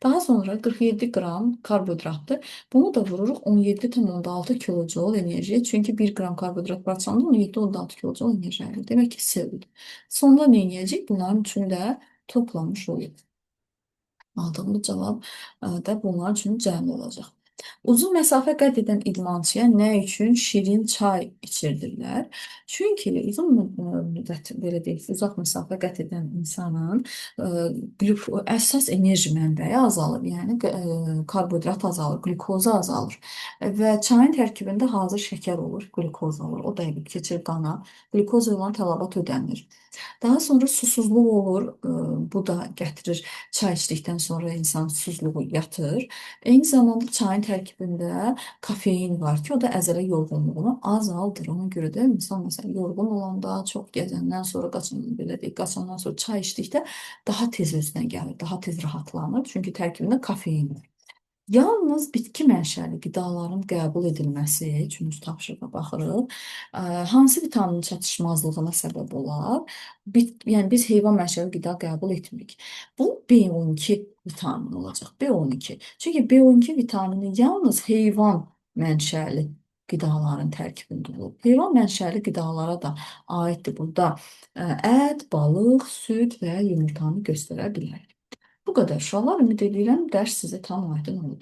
Daha sonra 47 qram karbohidratdır. Bunu da vururuq 17,6 kilojoul enerjiyə. Çünki 1 qram karbohidrat parçalananda 17,6 kilojoul enerji ayrılır. Demək ki, C-dir. Sonda nə edəcək? Bunların üçünü də toplamış oluyor. Aldığımız cavab da bunlar üçün cəmi olacaq. Uzun məsafə qət edən idmançıya nə üçün şirin çay içirdirlər? Çünki uzun müddət, belə deyək, uzaq məsafə qət edən insanın əsas enerji mənbəyi azalır. Yəni karbohidrat azalır, qlükoza azalır və çayın tərkibində hazır şəkər olur, qlükoz olur. O da keçir qana, qlükoza olan tələbat ödənilir. Daha sonra susuzluq olur. Bu da gətirir çay içdikdən sonra insan susuzluğu yatır. Eyni zamanda çayın tərkibində kofein var ki, o da əzələ yorğunluğunu azaldır. Ona görə də insan məsələn yorğun olanda, çox gəzəndən sonra, belə deyək, qaçandan sonra çay içdikdə daha tez özünə gəlir, daha tez rahatlanır. Çünki tərkibində kofein var. Yalnız bitki mənşəli qidaların qəbul edilməsi üçün biz tapşırığa baxırıq. Hansı vitaminin çatışmazlığına səbəb olar? Yəni biz heyvan mənşəli qida qəbul etmirik. Bu B12 vitamini olacaq. B12. Çünki B12 vitamini yalnız heyvan mənşəli qidaların tərkibində olur. Heyvan mənşəli qidalara da aiddir burada ət, balıq, süd və yumurtanı göstərə bilərik. Bu qədər uşaqlar, ümid edirəm dərs sizə tam aydın oldu.